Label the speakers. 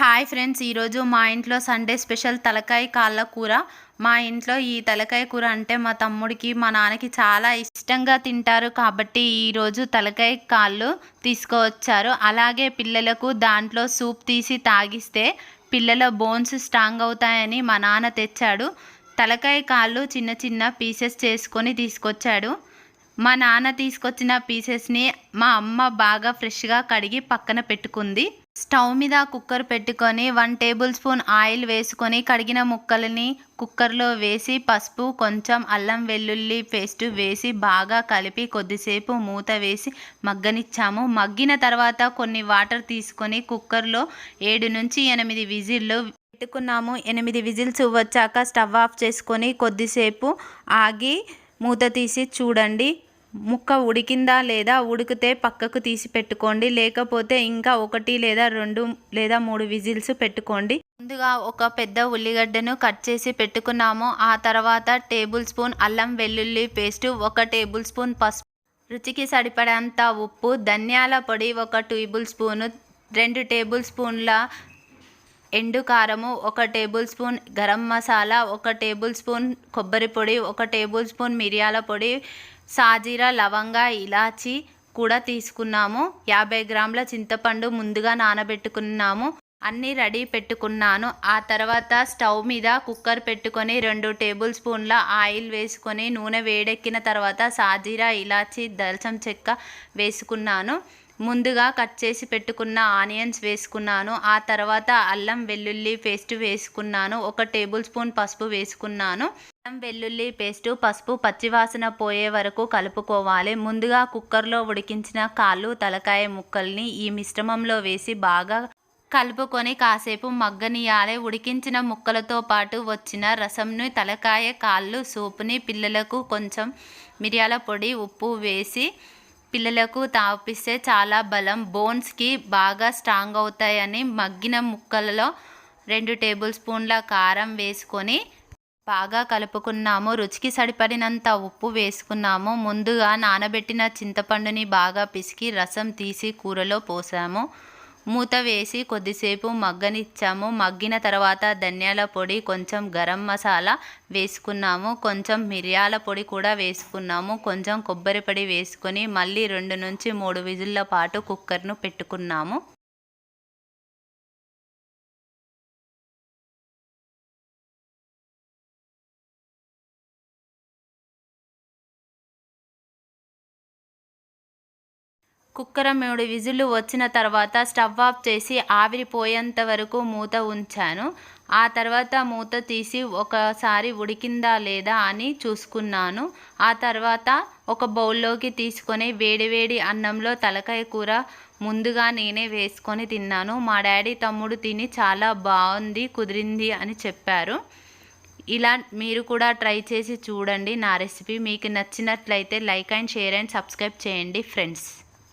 Speaker 1: Hi friends, ఈరోజు మా ఇంట్లో సండే స్పెషల్ తలకాయ కాళ్ళ కూర. మా ఇంట్లో ఈ తలకాయ కూర అంటే మా తమ్ముడికి మా నాన్నకి చాలా ఇష్టంగా తింటారు కాబట్టి ఈరోజు తలకాయ కాళ్ళు తీసుకువచ్చారు. అలాగే పిల్లలకు దాంట్లో సూప్ తీసి తాగిస్తే పిల్లల బోన్స్ స్ట్రాంగ్ అవుతాయని మా నాన్న తెచ్చాడు. తలకాయ కాళ్ళు చిన్న చిన్న పీసెస్ చేసుకొని తీసుకొచ్చాడు. మా నాన్న తీసుకొచ్చిన పీసెస్ని మా అమ్మ బాగా ఫ్రెష్గా కడిగి పక్కన పెట్టుకుంది. స్టవ్ మీద కుక్కర్ పెట్టుకొని 1 టేబుల్ స్పూన్ ఆయిల్ వేసుకొని కడిగిన ముక్కలని కుక్కర్లో వేసి పసుపు, కొంచెం అల్లం వెల్లుల్లి పేస్ట్ వేసి బాగా కలిపి కొద్దిసేపు మూత వేసి మగ్గనిచ్చాము. మగ్గిన తర్వాత కొన్ని వాటర్ తీసుకొని కుక్కర్లో 7 నుంచి 8 విజిల్లు పెట్టుకున్నాము. 8 విజిల్స్ వచ్చాక స్టవ్ ఆఫ్ చేసుకొని కొద్దిసేపు ఆగి మూత తీసి చూడండి. ముక్క ఉడికిందా లేదా, ఉడికితే పక్కకు తీసి పెట్టుకోండి, లేకపోతే ఇంకా 1 లేదా 2 లేదా 3 విజిల్స్ పెట్టుకోండి. ముందుగా ఒక పెద్ద ఉల్లిగడ్డను కట్ చేసి పెట్టుకున్నాము. ఆ తర్వాత టేబుల్ స్పూన్ అల్లం వెల్లుల్లి పేస్ట్, 1 టేబుల్ స్పూన్ పసుపు, రుచికి సరిపడంత ఉప్పు, ధనియాల పొడి 1 టేబుల్ స్పూను, 2 టేబుల్ స్పూన్ల ఎండు కారము, 1 table spoon garam masala, 1 table spoon కొబ్బరి పొడి, 1 టేబుల్ స్పూన్ మిరియాల పొడి, సాజీరా, లవంగా, ఇలాచి కూడా తీసుకున్నాము. 50 గ్రాముల చింతపండు ముందుగా నానబెట్టుకున్నాము. అన్నీ రెడీ పెట్టుకున్నాను. ఆ తర్వాత స్టవ్ మీద కుక్కర్ పెట్టుకొని 2 టేబుల్ స్పూన్ల ఆయిల్ వేసుకొని నూనె వేడెక్కిన తర్వాత సాజీరా, ఇలాచి, దాల్చిన చెక్క వేసుకున్నాను. ముందుగా కట్ చేసి పెట్టుకున్న ఆనియన్స్ వేసుకున్నాను. ఆ తర్వాత అల్లం వెల్లుల్లి పేస్ట్ వేసుకున్నాను. 1 టేబుల్ స్పూన్ పసుపు వేసుకున్నాను. అల్లం వెల్లుల్లి పేస్టు, పసుపు పచ్చివాసన పోయే వరకు కలుపుకోవాలి. ముందుగా కుక్కర్లో ఉడికించిన కాళ్ళు, తలకాయ ముక్కల్ని ఈ మిశ్రమంలో వేసి బాగా కలుపుకొని కాసేపు మగ్గనియాలి. ఉడికించిన ముక్కలతో పాటు వచ్చిన రసంను, తలకాయ కాళ్ళు సూప్ని పిల్లలకు కొంచెం మిరియాల పొడి, ఉప్పు వేసి పిల్లలకు తాపిస్తే చాలా బలం, బోన్స్కి బాగా స్ట్రాంగ్ అవుతాయని మగ్గిన ముక్కలలో 2 టేబుల్ స్పూన్ల కారం వేసుకొని బాగా కలుపుకున్నాము. రుచికి సరిపడినంత ఉప్పు వేసుకున్నాము. ముందుగా నానబెట్టిన చింతపండుని బాగా పిసికి రసం తీసి కూరలో పోసాము. మూత వేసి కొద్దిసేపు మగ్గనిచ్చాము. మగ్గిన తర్వాత ధనియాల పొడి, కొంచెం గరం మసాలా వేసుకున్నాము. కొంచెం మిరియాల పొడి కూడా వేసుకున్నాము. కొంచెం కొబ్బరి పొడి వేసుకొని మళ్ళీ 2 నుంచి 3 విజిల్ల పాటు కుక్కర్ను పెట్టుకున్నాము. కుక్కర్ 3 విజిల్లు వచ్చిన తర్వాత స్టవ్ ఆఫ్ చేసి ఆవిరిపోయేంత వరకు మూత ఉంచాను. ఆ తర్వాత మూత తీసి ఒకసారి ఉడికిందా లేదా అని చూసుకున్నాను. ఆ తర్వాత ఒక బౌల్లోకి తీసుకొని వేడివేడి అన్నంలో తలకాయ కూర ముందుగా నేనే వేసుకొని తిన్నాను. మా డాడీ, తమ్ముడు తిని చాలా బాగుంది, కుదిరింది అని చెప్పారు. ఇలా మీరు కూడా ట్రై చేసి చూడండి. నా రెసిపీ మీకు నచ్చినట్లయితే like and share and subscribe చేయండి ఫ్రెండ్స్.